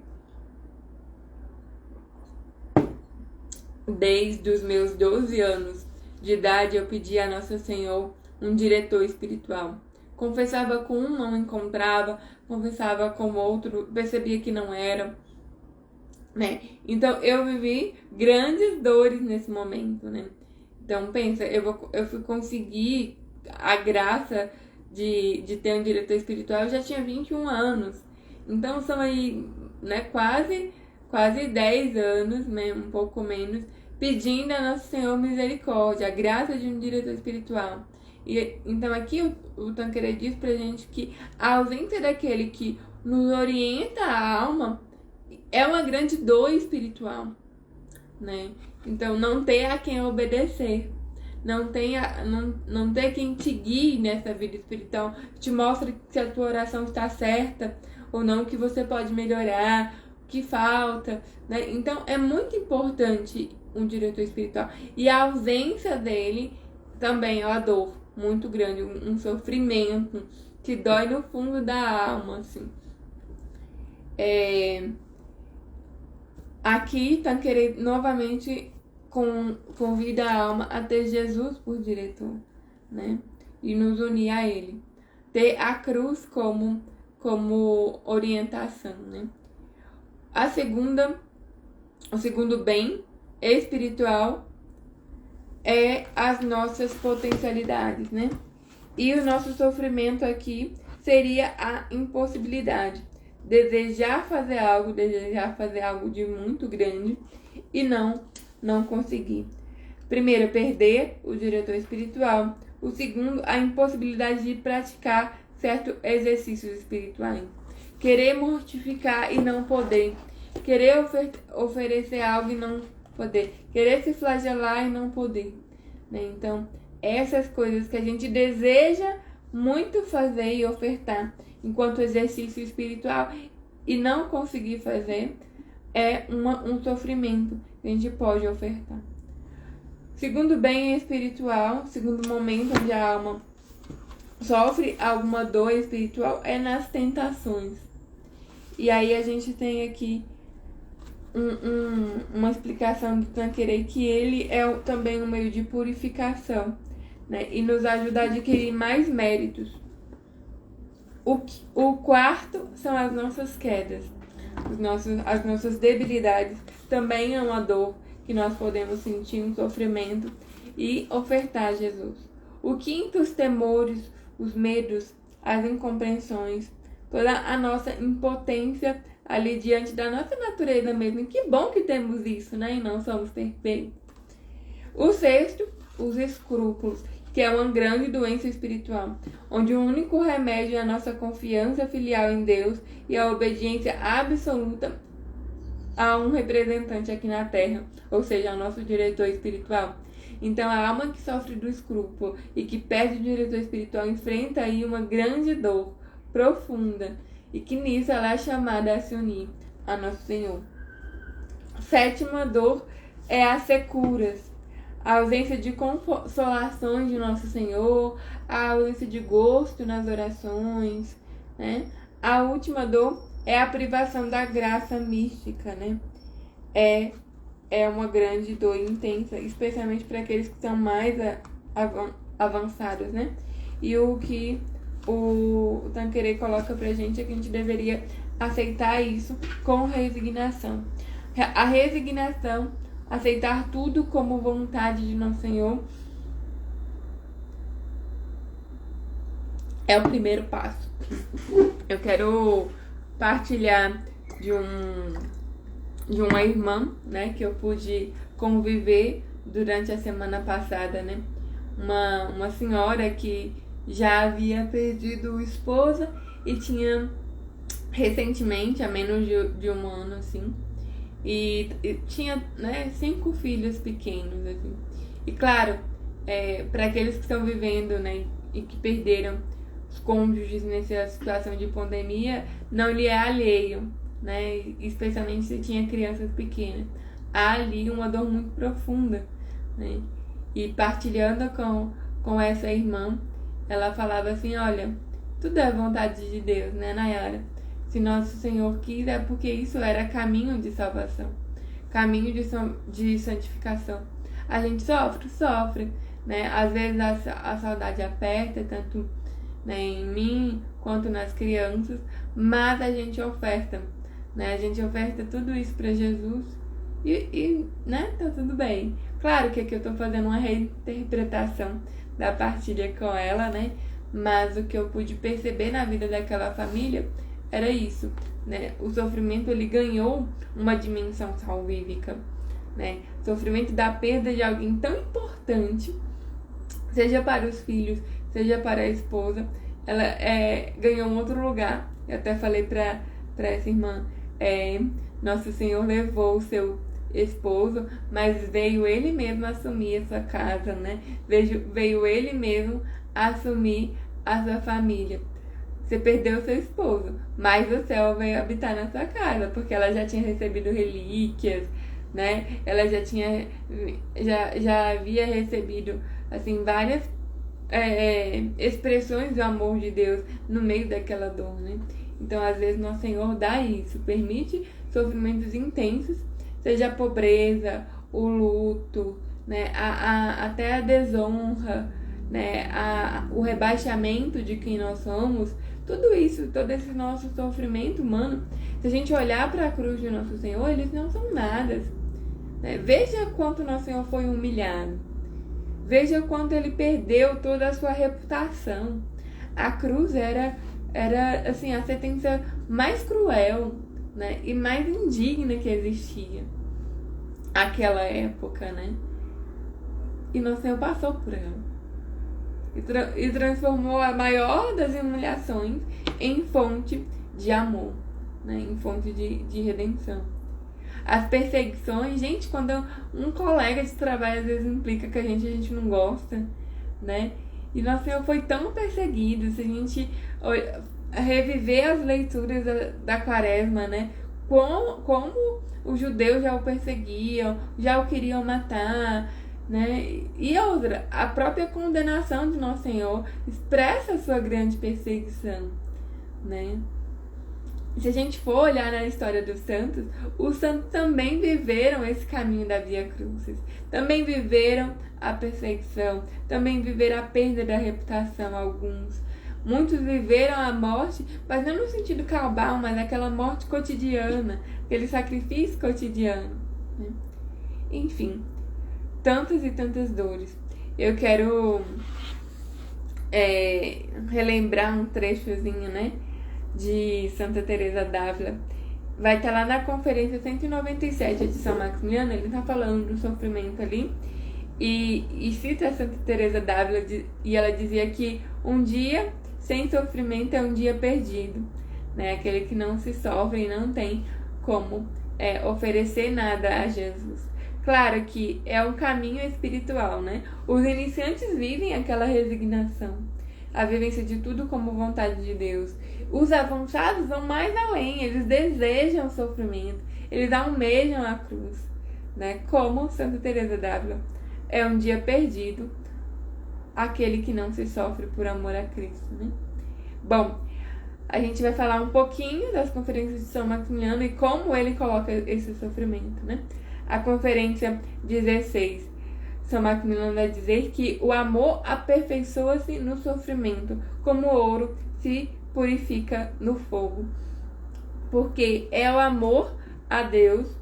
Desde os meus 12 anos de idade, eu pedi a Nosso Senhor um diretor espiritual. Confessava com um, não encontrava, confessava com outro, percebia que não era, né? Então, eu vivi grandes dores nesse momento, né? Então, pensa, eu fui conseguir a graça de ter um diretor espiritual, eu já tinha 21 anos. Então, são aí, né, quase 10 anos, né, um pouco menos, pedindo a Nosso Senhor misericórdia, a graça de um diretor espiritual. E então aqui o Tanqueray diz pra gente que a ausência daquele que nos orienta a alma é uma grande dor espiritual, né? Então não ter a quem obedecer, não ter quem te guie nessa vida espiritual, te mostre se a tua oração está certa ou não, que você pode melhorar, o que falta, né? Então é muito importante um diretor espiritual. E a ausência dele também é uma dor muito grande, um sofrimento que dói no fundo da alma, assim. Aqui Tanqueray novamente convida a alma a ter Jesus por diretor, né? E nos unir a ele. Ter a cruz como orientação, né? O segundo bem espiritual é as nossas potencialidades, né? E o nosso sofrimento aqui seria a impossibilidade. Desejar fazer algo de muito grande e não conseguir. Primeiro, perder o diretor espiritual. O segundo, a impossibilidade de praticar certos exercícios espirituais. Querer mortificar e não poder. Querer oferecer algo e não poder. Querer se flagelar e não poder. Né? Então, essas coisas que a gente deseja muito fazer e ofertar enquanto exercício espiritual e não conseguir fazer é um sofrimento que a gente pode ofertar. Segundo bem espiritual, segundo momento onde a alma sofre alguma dor espiritual é nas tentações. E aí a gente tem aqui uma explicação do Tanqueray que ele é também um meio de purificação, né? E nos ajuda a adquirir mais méritos. O quarto são as nossas quedas, as nossas debilidades. Também é uma dor que nós podemos sentir, um sofrimento e ofertar a Jesus. O quinto, os temores, os medos, as incompreensões, toda a nossa impotência ali diante da nossa natureza mesmo. E que bom que temos isso, né? E não somos perfeitos. O sexto, os escrúpulos, que é uma grande doença espiritual, onde o único remédio é a nossa confiança filial em Deus e a obediência absoluta a um representante aqui na Terra, ou seja, ao nosso diretor espiritual. Então, a alma que sofre do escrúpulo e que perde o diretor espiritual enfrenta aí uma grande dor profunda e que nisso ela é chamada a se unir a Nosso Senhor. Sétima dor é as securas, a ausência de consolações de Nosso Senhor, a ausência de gosto nas orações, né? A última dor é a privação da graça mística, né? É uma grande dor intensa, especialmente para aqueles que são mais avançados, né? E o que o Tanqueray coloca pra gente é que a gente deveria aceitar isso com resignação. A resignação, aceitar tudo como vontade de Nosso Senhor, é o primeiro passo. Eu quero partilhar de uma irmã, né, que eu pude conviver durante a semana passada, né? Uma senhora que já havia perdido o esposo e tinha recentemente, há menos de um ano, assim, e tinha, né, 5 filhos pequenos, assim. E claro, para aqueles que estão vivendo, né, e que perderam os cônjuges nessa situação de pandemia, não lhe é alheio, né, especialmente se tinha crianças pequenas. Há ali uma dor muito profunda, né? E partilhando com essa irmã, ela falava assim: olha, tudo é vontade de Deus, né, Nayara? Se Nosso Senhor quis, é porque isso era caminho de salvação, caminho de santificação. A gente sofre, né? Às vezes a saudade aperta, tanto, né, em mim quanto nas crianças, mas a gente oferta, né? A gente oferta tudo isso para Jesus e, né, tá tudo bem. Claro que aqui eu tô fazendo uma reinterpretação da partilha com ela, né? Mas o que eu pude perceber na vida daquela família era isso, né? O sofrimento, ele ganhou uma dimensão salvífica, né? O sofrimento da perda de alguém tão importante, seja para os filhos, seja para a esposa, ela ganhou um outro lugar. Eu até falei para essa irmã, Nosso Senhor levou o seu esposo, mas veio ele mesmo assumir a sua casa, né? Veio ele mesmo assumir a sua família. Você perdeu o seu esposo, mas o céu veio habitar na sua casa, porque ela já tinha recebido relíquias, né? Ela já havia recebido, assim, várias expressões do amor de Deus no meio daquela dor, né? Então, às vezes, Nosso Senhor dá isso, permite sofrimentos intensos, seja a pobreza, o luto, né? Até a desonra, né? O rebaixamento de quem nós somos. Tudo isso, todo esse nosso sofrimento humano, se a gente olhar para a cruz de Nosso Senhor, eles não são nada, né? Veja quanto Nosso Senhor foi humilhado. Veja quanto ele perdeu toda a sua reputação. A cruz era assim, a sentença mais cruel, né, e mais indigna que existia naquela época, né? E Nosso Senhor passou por ela. E transformou a maior das humilhações em fonte de amor, né? Em fonte de redenção. As perseguições, gente, quando um colega de trabalho às vezes implica que a gente não gosta, né? E Nosso Senhor foi tão perseguido. Se a gente reviver as leituras da Quaresma, né? Como os judeus já o perseguiam, já o queriam matar, né? E outra, a própria condenação de Nosso Senhor expressa a sua grande perseguição, né? Se a gente for olhar na história dos santos, os santos também viveram esse caminho da Via Crucis, também viveram a perseguição, também viveram a perda da reputação, alguns. Muitos viveram a morte, mas não no sentido cabal, mas aquela morte cotidiana, aquele sacrifício cotidiano, né? Enfim, tantas e tantas dores. Eu quero relembrar um trechozinho, né, de Santa Teresa d'Ávila, vai estar lá na conferência 197 de São Maximiliano. Ele está falando do sofrimento ali. E cita a Santa Teresa d'Ávila, e ela dizia que um dia sem sofrimento é um dia perdido, né? Aquele que não se sofre e não tem como oferecer nada a Jesus. Claro que é um caminho espiritual, né? Os iniciantes vivem aquela resignação, a vivência de tudo como vontade de Deus. Os avançados vão mais além, eles desejam o sofrimento, eles almejam a cruz, né? Como Santa Teresa d'Ávila. É um dia perdido aquele que não se sofre por amor a Cristo, né? Bom, a gente vai falar um pouquinho das conferências de São Maximiliano e como ele coloca esse sofrimento, né? A conferência 16, São Maximiliano vai dizer que o amor aperfeiçoa-se no sofrimento, como o ouro se purifica no fogo. Porque é o amor a Deus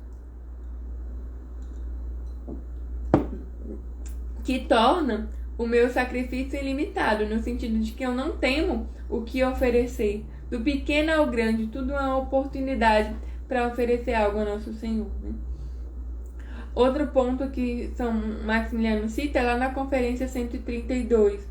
que torna o meu sacrifício ilimitado, no sentido de que eu não temo o que oferecer. Do pequeno ao grande, tudo é uma oportunidade para oferecer algo ao nosso Senhor, né? Outro ponto que São Maximiliano cita é lá na conferência 132,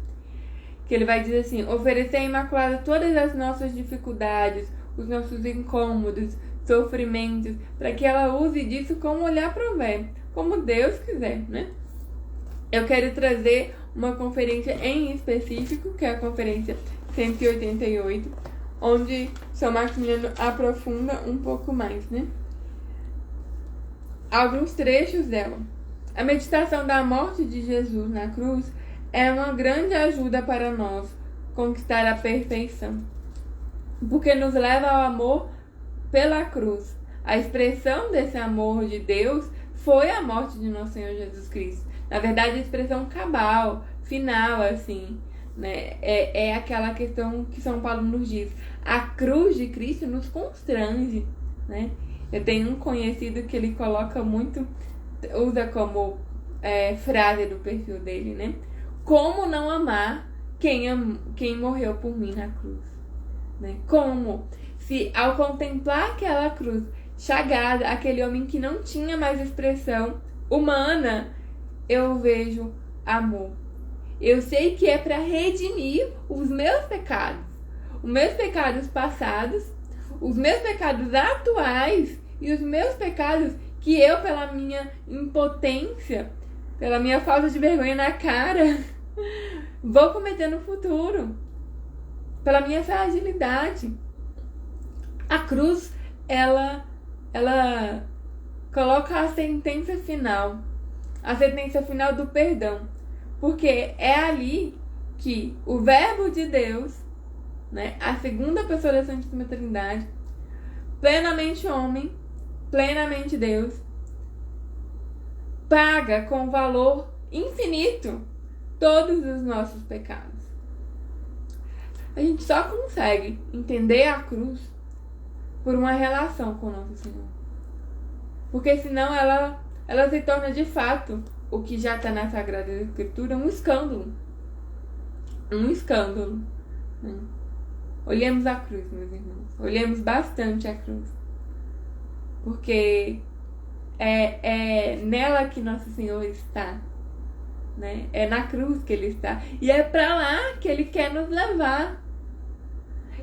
que ele vai dizer assim: oferecer à Imaculada todas as nossas dificuldades, os nossos incômodos, sofrimentos, para que ela use disso como olhar provém, como Deus quiser, né? Eu quero trazer uma conferência em específico, que é a conferência 188, onde São Maximiliano aprofunda um pouco mais, né? Alguns trechos dela. A meditação da morte de Jesus na cruz é uma grande ajuda para nós conquistar a perfeição, porque nos leva ao amor pela cruz. A expressão desse amor de Deus foi a morte de nosso Senhor Jesus Cristo. Na verdade, a expressão cabal, final, assim, né? É aquela questão que São Paulo nos diz: a cruz de Cristo nos constrange, né? Eu tenho um conhecido que ele coloca muito, usa como frase do perfil dele, né? Como não amar quem morreu por mim na cruz, né? Como? Se ao contemplar aquela cruz chagada, aquele homem que não tinha mais expressão humana, eu vejo amor. Eu sei que é para redimir os meus pecados passados, os meus pecados atuais e os meus pecados que eu, pela minha impotência, pela minha falta de vergonha na cara, vou cometer no futuro, pela minha fragilidade. A cruz, ela coloca a sentença final do perdão, porque é ali que o Verbo de Deus, né, a segunda pessoa da Santíssima Trindade, plenamente homem, plenamente Deus, paga com valor infinito todos os nossos pecados. A gente só consegue entender a cruz por uma relação com o nosso Senhor, porque senão ela se torna de fato o que já está na Sagrada Escritura, um escândalo. Né? Olhemos a cruz, meus irmãos. Olhemos bastante a cruz. Porque é nela que Nosso Senhor está. Né? É na cruz que Ele está. E é para lá que Ele quer nos levar.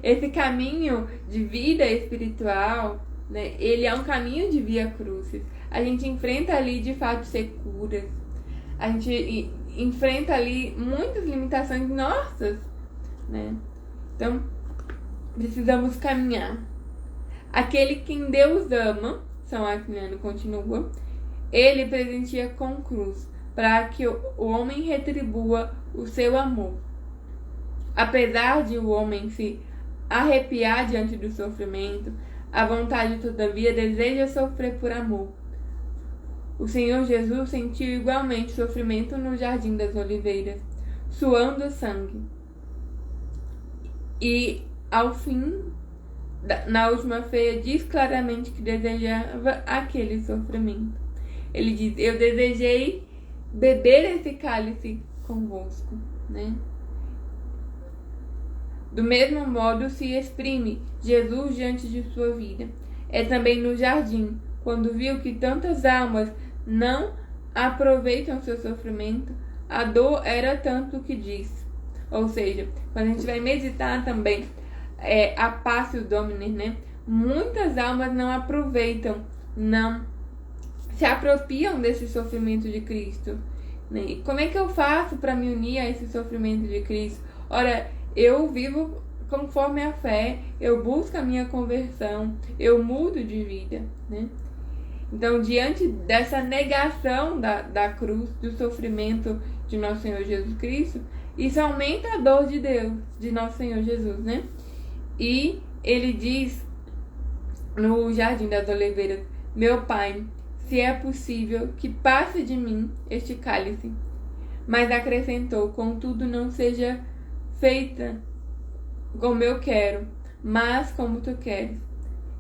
Esse caminho de vida espiritual, né? Ele é um caminho de via crucis. A gente enfrenta ali de fato securas. A gente enfrenta ali muitas limitações nossas, né? Então, precisamos caminhar. Aquele quem Deus ama, São Maximiliano continua, ele presentia com cruz, para que o homem retribua o seu amor. Apesar de o homem se arrepiar diante do sofrimento, a vontade, todavia, deseja sofrer por amor. O Senhor Jesus sentiu igualmente sofrimento no Jardim das Oliveiras, suando sangue. E, ao fim, na última ceia, diz claramente que desejava aquele sofrimento. Ele diz: eu desejei beber esse cálice convosco, né? Do mesmo modo se exprime Jesus diante de sua vida. É também no jardim, quando viu que tantas almas não aproveitam seu sofrimento, a dor era tanto que diz. Ou seja, quando a gente vai meditar também a Passio Domini, né? Muitas almas não aproveitam, não se apropriam desse sofrimento de Cristo. Né? E como é que eu faço para me unir a esse sofrimento de Cristo? Ora, eu vivo conforme a fé, eu busco a minha conversão, eu mudo de vida, né? Então, diante dessa negação da cruz, do sofrimento de nosso Senhor Jesus Cristo, isso aumenta a dor de Deus, de nosso Senhor Jesus, né? E ele diz no Jardim das Oliveiras: meu Pai, se é possível, que passe de mim este cálice. Mas acrescentou: contudo, não seja feita como eu quero, mas como tu queres.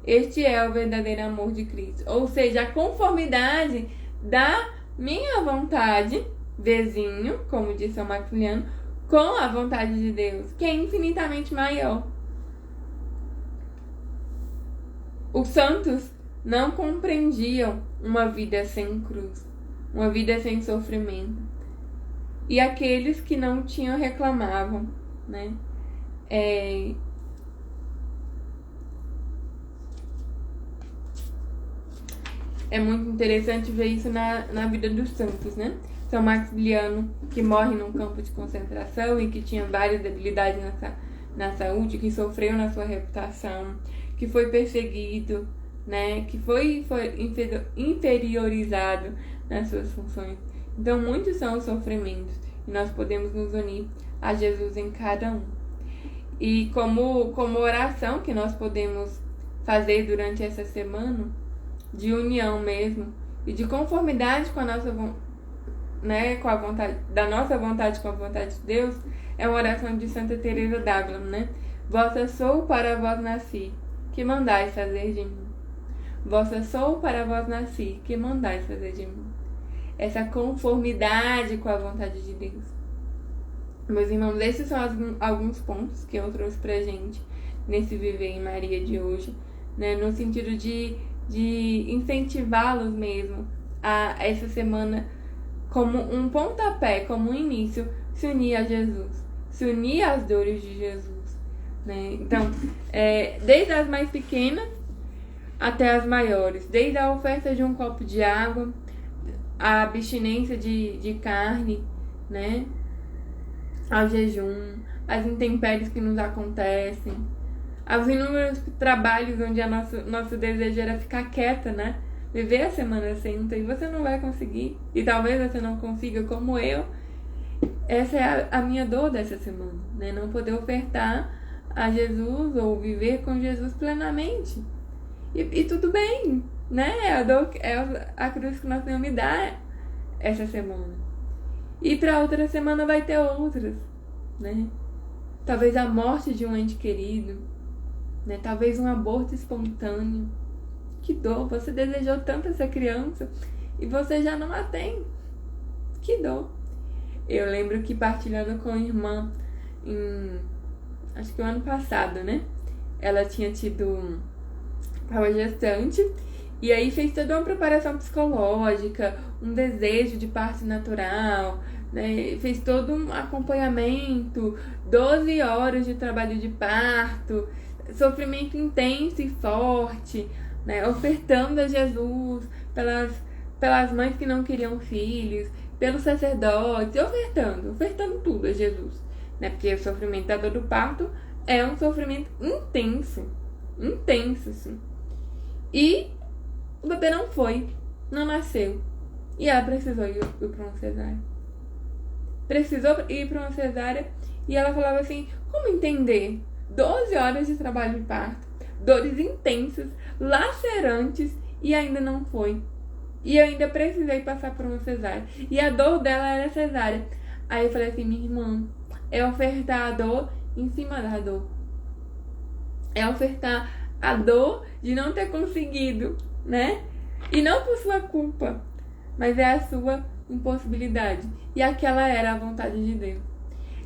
Este é o verdadeiro amor de Cristo. Ou seja, a conformidade da minha vontade, vizinho, como disse São Maximiliano, com a vontade de Deus, que é infinitamente maior. Os santos não compreendiam uma vida sem cruz, uma vida sem sofrimento. E aqueles que não tinham reclamavam, né? É muito interessante ver isso na vida dos santos, né? São Maximiliano, que morre num campo de concentração e que tinha várias debilidades na saúde, que sofreu na sua reputação, que foi perseguido, né? Que foi inferiorizado nas suas funções. Então, muitos são os sofrimentos e nós podemos nos unir a Jesus em cada um. E como oração que nós podemos fazer durante essa semana, de união mesmo, e de conformidade com a nossa com a vontade, da nossa vontade com a vontade de Deus, é uma oração de Santa Teresa d'Ávila, né? Vossa sou, para vós nasci, que mandais fazer de mim. Vossa sou, para vós nasci, que mandais fazer de mim. Essa conformidade com a vontade de Deus. Meus irmãos, esses são alguns pontos que eu trouxe pra gente nesse Viver em Maria de hoje, né? No sentido de incentivá-los mesmo a essa semana, como um pontapé, como um início, se unir a Jesus, se unir às dores de Jesus, né? Então, desde as mais pequenas até as maiores, desde a oferta de um copo de água, a abstinência de carne, né? Ao jejum, as intempéries que nos acontecem, aos inúmeros trabalhos onde nosso desejo era ficar quieta, né? Viver a Semana Santa, e você não vai conseguir, e talvez você não consiga como eu. Essa é a minha dor dessa semana, né? Não poder ofertar a Jesus ou viver com Jesus plenamente. E tudo bem, né? A cruz que nós Senhor me dá essa semana. E para outra semana vai ter outras, né? Talvez a morte de um ente querido, né? Talvez um aborto espontâneo. Que dor, você desejou tanto essa criança e você já não a tem. Que dor. Eu lembro que partilhando com a irmã acho que o ano passado, né? Ela tinha estava gestante, e aí fez toda uma preparação psicológica, um desejo de parto natural, né? Fez todo um acompanhamento, 12 horas de trabalho de parto, sofrimento intenso e forte, né? Ofertando a Jesus pelas mães que não queriam filhos, pelos sacerdotes, ofertando tudo a Jesus, né? Porque o sofrimento da dor do parto é um sofrimento intenso, assim. E o bebê não nasceu. E ela precisou ir para uma cesárea. Precisou ir para uma cesárea, e ela falava assim: como entender? 12 horas de trabalho de parto, dores intensas, lacerantes, e ainda não foi. E eu ainda precisei passar por uma cesárea. E a dor dela era cesárea. Aí eu falei assim: minha irmã, é ofertar a dor em cima da dor. É ofertar a dor de não ter conseguido, né? E não por sua culpa, mas é a sua impossibilidade. E aquela era a vontade de Deus.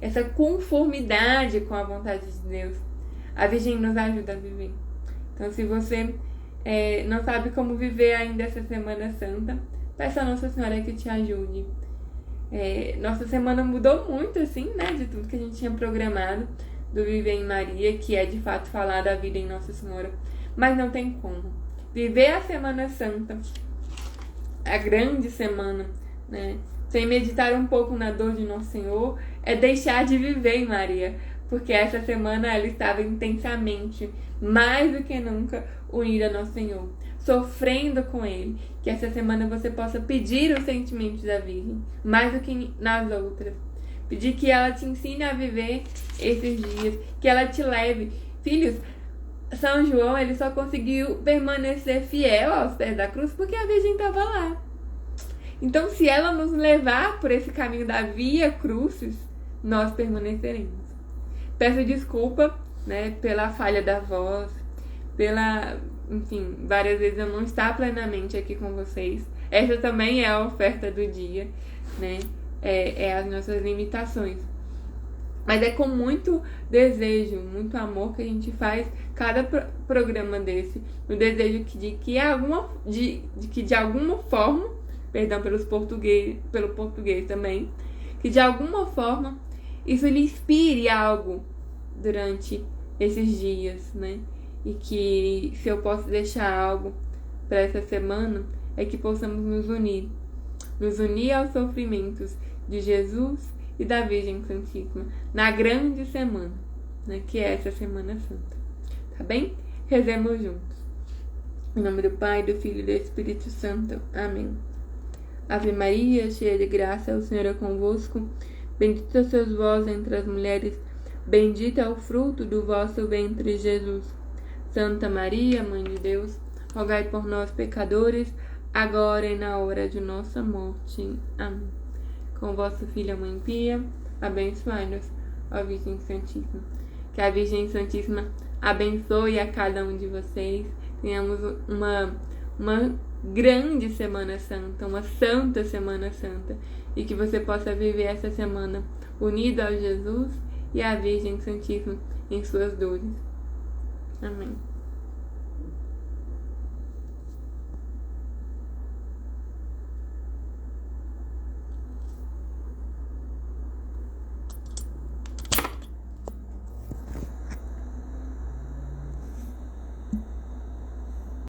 Essa conformidade com a vontade de Deus, a Virgem nos ajuda a viver. Então, se você não sabe como viver ainda essa Semana Santa, peça a Nossa Senhora que te ajude. Nossa semana mudou muito, assim, né, de tudo que a gente tinha programado do Viver em Maria, que é de fato falar da vida em Nossa Senhora, mas não tem como. Viver a Semana Santa, a grande semana, né, sem meditar um pouco na dor de Nosso Senhor, é deixar de viver em Maria, porque essa semana ela estava intensamente, mais do que nunca, unida a Nosso Senhor, sofrendo com Ele. Que essa semana você possa pedir os sentimentos da Virgem, mais do que nas outras. Pedir que ela te ensine a viver esses dias, que ela te leve. Filhos, São João ele só conseguiu permanecer fiel aos pés da cruz porque a Virgem estava lá. Então, se ela nos levar por esse caminho da Via Crucis, nós permaneceremos. Peço desculpa, né, pela falha da voz, enfim, várias vezes eu não estar plenamente aqui com vocês. Essa também é a oferta do dia, né? As nossas limitações. Mas é com muito desejo, muito amor que a gente faz cada programa desse. O desejo de que de alguma forma, perdão pelo português também, que de alguma forma isso lhe inspire algo durante esses dias, né? E que se eu posso deixar algo para essa semana, é que possamos nos unir aos sofrimentos de Jesus e da Virgem Santíssima, na grande semana, né, que é essa Semana Santa. Tá bem? Rezemos juntos. Em nome do Pai, do Filho e do Espírito Santo. Amém. Ave Maria, cheia de graça, o Senhor é convosco. Bendita sois vós entre as mulheres, bendito é o fruto do vosso ventre, Jesus. Santa Maria, Mãe de Deus, rogai por nós, pecadores, agora e na hora de nossa morte. Amém. Com vosso Filho, a Mãe Pia, abençoai-nos, ó Virgem Santíssima. Que a Virgem Santíssima abençoe a cada um de vocês. Tenhamos uma grande Semana Santa, uma santa Semana Santa. E que você possa viver essa semana unido a Jesus e à Virgem Santíssima em suas dores. Amém.